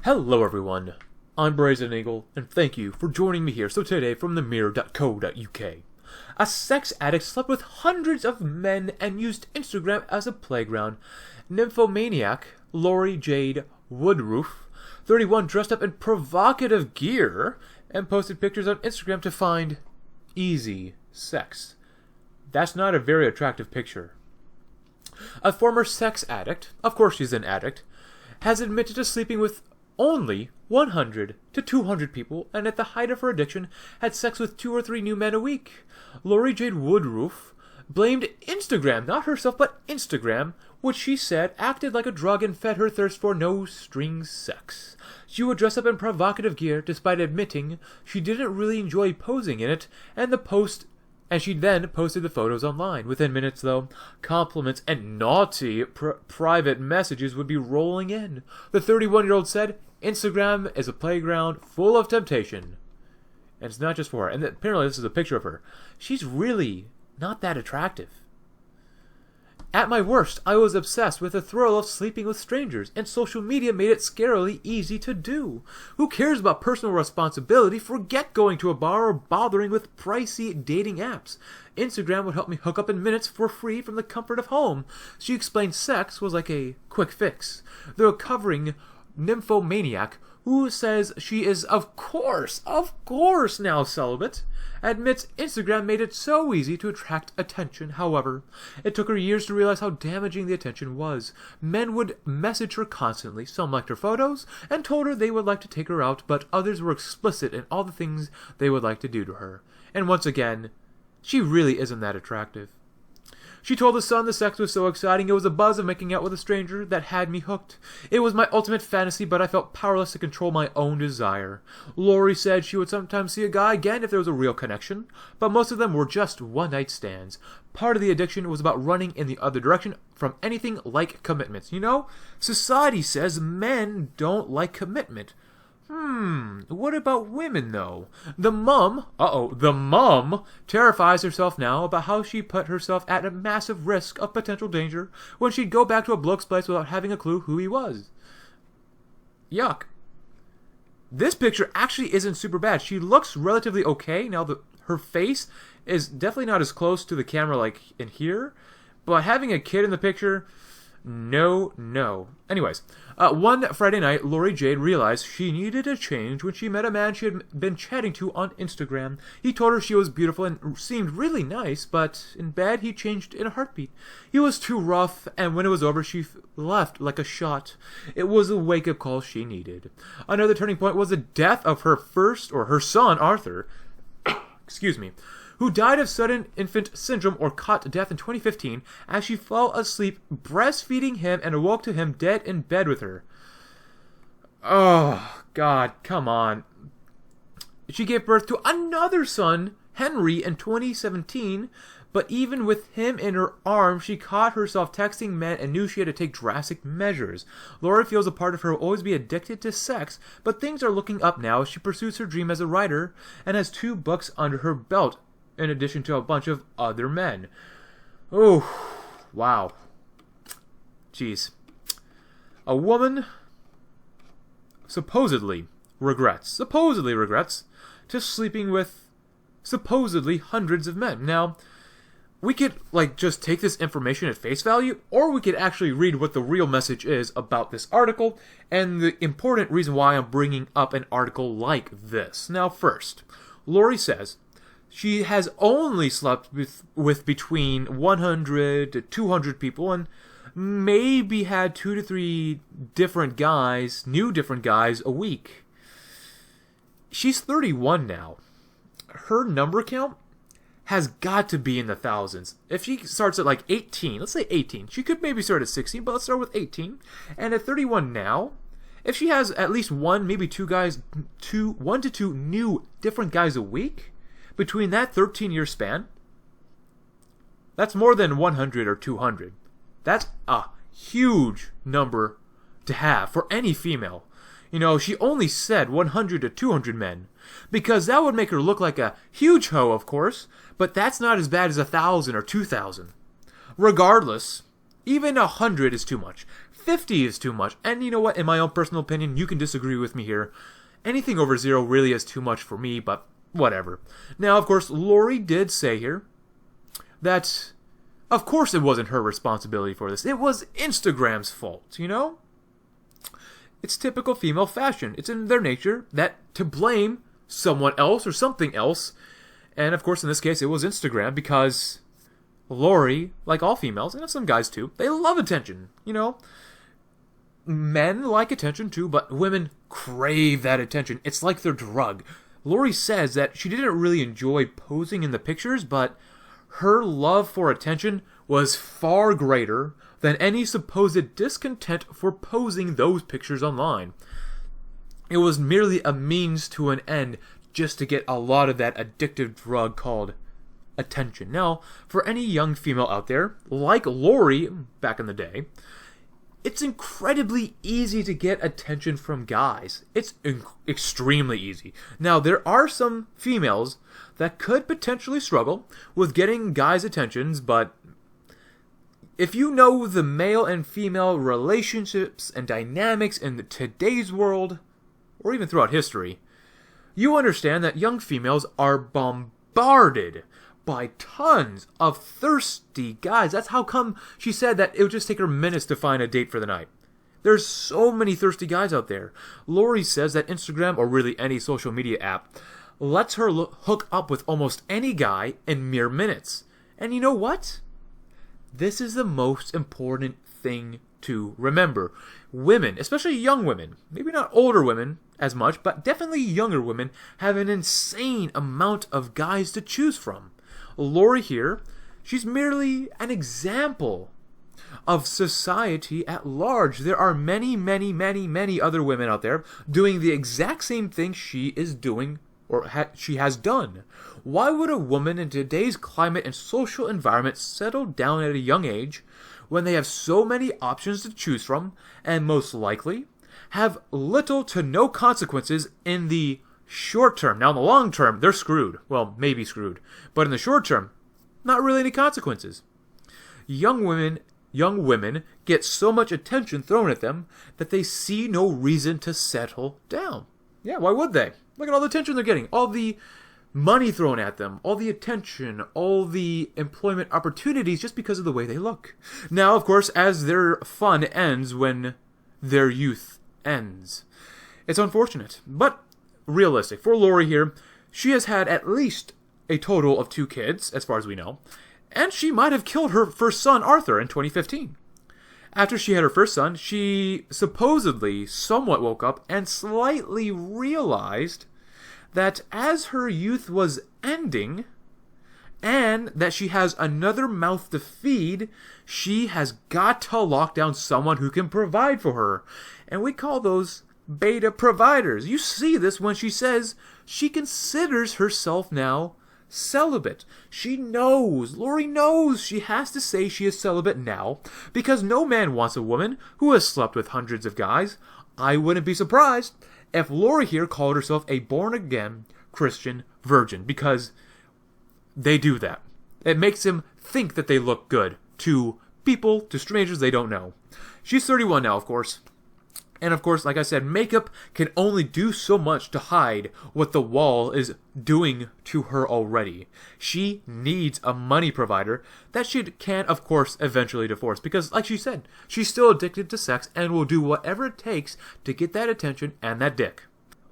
Hello everyone, I'm Brazen Eagle, and thank you for joining me here. So today, from themirror.co.uk, a sex addict slept with hundreds of men and used Instagram as a playground. Nymphomaniac Lori Jade Woodruff, 31, dressed up in provocative gear and posted pictures on Instagram to find easy sex. That's not a very attractive picture. A former sex addict, of course she's an addict, has admitted to sleeping with only 100 to 200 people, and at the height of her addiction, had sex with 2 or 3 new men a week. Lori Jade Woodruff blamed Instagram, not herself, but Instagram, which she said acted like a drug and fed her thirst for no-strings sex. She would dress up in provocative gear, despite admitting she didn't really enjoy posing in it, and she then posted the photos online. Within minutes, though, compliments and naughty private messages would be rolling in. The 31-year-old said, Instagram is a playground full of temptation. And it's not just for her. And apparently this is a picture of her. She's really not that attractive. At my worst, I was obsessed with the thrill of sleeping with strangers, and social media made it scarily easy to do. Who cares about personal responsibility? Forget going to a bar or bothering with pricey dating apps. Instagram would help me hook up in minutes for free from the comfort of home. She explained sex was like a quick fix. The recovering nymphomaniac, who says she is of course now celibate, admits Instagram made it so easy to attract attention. However, it took her years to realize how damaging the attention was. Men would message her constantly. Some liked her photos and told her they would like to take her out, but others were explicit in all the things they would like to do to her. And once again, she really isn't that attractive. She told the Sun the sex was so exciting, it was a buzz of making out with a stranger that had me hooked. It was my ultimate fantasy, but I felt powerless to control my own desire. Lori said she would sometimes see a guy again if there was a real connection, but most of them were just one-night stands. Part of the addiction was about running in the other direction from anything like commitments. You know, society says men don't like commitment. What about women, though? The mum terrifies herself now about how she put herself at a massive risk of potential danger when she'd go back to a bloke's place without having a clue who he was. Yuck. This picture actually isn't super bad. She looks relatively okay. Now, her face is definitely not as close to the camera like in here, but having a kid in the picture... No. Anyways, one Friday night, Lori Jade realized she needed a change when she met a man she had been chatting to on Instagram. He told her she was beautiful and seemed really nice, but in bed he changed in a heartbeat. He was too rough, and when it was over, she left like a shot. It was a wake-up call she needed. Another turning point was the death of her son, Arthur, who died of sudden infant syndrome or cot death in 2015 as she fell asleep breastfeeding him and awoke to him dead in bed with her. Oh, God, come on. She gave birth to another son, Henry, in 2017, but even with him in her arms, she caught herself texting men and knew she had to take drastic measures. Laura feels a part of her will always be addicted to sex, but things are looking up now as she pursues her dream as a writer and has 2 books under her belt, in addition to a bunch of other men. Oh, wow. Jeez. A woman supposedly regrets to sleeping with supposedly hundreds of men. Now, we could just take this information at face value, or we could actually read what the real message is about this article and the important reason why I'm bringing up an article like this. Now, first, Lori says she has only slept with between 100 to 200 people and maybe had 2 to 3 new different guys a week. She's 31 now. Her number count has got to be in the thousands. If she starts at 18, let's say 18, she could maybe start at 16, but let's start with 18. And at 31 now, if she has at least 1, maybe 2 guys, 1 to 2 new different guys a week, between that 13-year span, that's more than 100 or 200. That's a huge number to have for any female. You know, she only said 100 to 200 men, because that would make her look like a huge hoe, of course, but that's not as bad as 1,000 or 2,000. Regardless, even 100 is too much. 50 is too much. And you know what? In my own personal opinion, you can disagree with me here. Anything over 0 really is too much for me, but whatever. Now, of course, Lori did say here that, of course, it wasn't her responsibility for this. It was Instagram's fault, you know? It's typical female fashion. It's in their nature that to blame someone else or something else. And, of course, in this case, it was Instagram because Lori, like all females, and some guys too, they love attention, you know? Men like attention too, but women crave that attention. It's like their drug. Lori says that she didn't really enjoy posing in the pictures, but her love for attention was far greater than any supposed discontent for posing those pictures online. It was merely a means to an end just to get a lot of that addictive drug called attention. Now, for any young female out there, like Lori back in the day, it's incredibly easy to get attention from guys. It's extremely easy. Now, there are some females that could potentially struggle with getting guys' attentions, but if you know the male and female relationships and dynamics in today's world, or even throughout history, you understand that young females are bombarded by tons of thirsty guys. That's how come she said that it would just take her minutes to find a date for the night. There's so many thirsty guys out there. Lori says that Instagram, or really any social media app, lets her hook up with almost any guy in mere minutes. And you know what? This is the most important thing to remember. Women, especially young women, maybe not older women as much, but definitely younger women, have an insane amount of guys to choose from. Lori here, she's merely an example of society at large. There are many, many, many, many other women out there doing the exact same thing she is doing, or she has done. Why would a woman in today's climate and social environment settle down at a young age when they have so many options to choose from, and most likely have little to no consequences in the short term? Now, in the long term, they're screwed. Well, maybe screwed. But in the short term, not really any consequences. Young women get so much attention thrown at them that they see no reason to settle down. Yeah, why would they? Look at all the attention they're getting. All the money thrown at them. All the attention. All the employment opportunities just because of the way they look. Now, of course, as their fun ends when their youth ends. It's unfortunate. But realistic. For Lori here, she has had at least a total of 2 kids, as far as we know, and she might have killed her first son, Arthur, in 2015. After she had her first son, she supposedly somewhat woke up and slightly realized that as her youth was ending, and that she has another mouth to feed, she has got to lock down someone who can provide for her. And we call those beta providers. You see this when she says she considers herself now celibate. Lori knows she has to say she is celibate now because no man wants a woman who has slept with hundreds of guys. I wouldn't be surprised if Lori here called herself a born-again Christian virgin, because they do that. It makes them think that they look good to people, to strangers they don't know. She's 31 now, of course. And of course, like I said, makeup can only do so much to hide what the wall is doing to her already. She needs a money provider that she can, of course, eventually divorce. Because, like she said, she's still addicted to sex and will do whatever it takes to get that attention and that dick.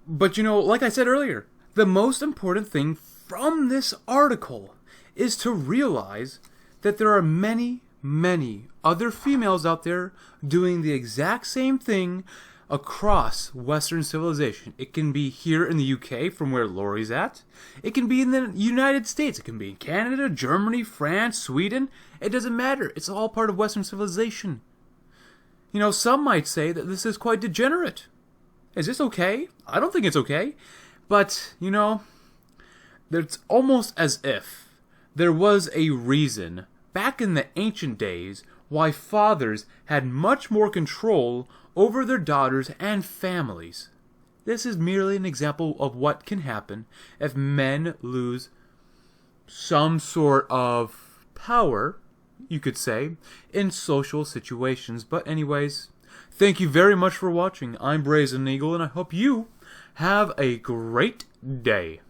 But like I said earlier, the most important thing from this article is to realize that there are many, many other females out there doing the exact same thing across Western civilization. It can be here in the UK from where Lori's at. It can be in the United States. It can be in Canada, Germany, France, Sweden. It doesn't matter. It's all part of Western civilization. Some might say that this is quite degenerate. Is this okay? I don't think it's okay. But, it's almost as if there was a reason back in the ancient days why fathers had much more control over their daughters and families. This is merely an example of what can happen if men lose some sort of power, you could say, in social situations. But anyways, Thank you very much for watching. I'm Brazen Eagle, and I hope you have a great day.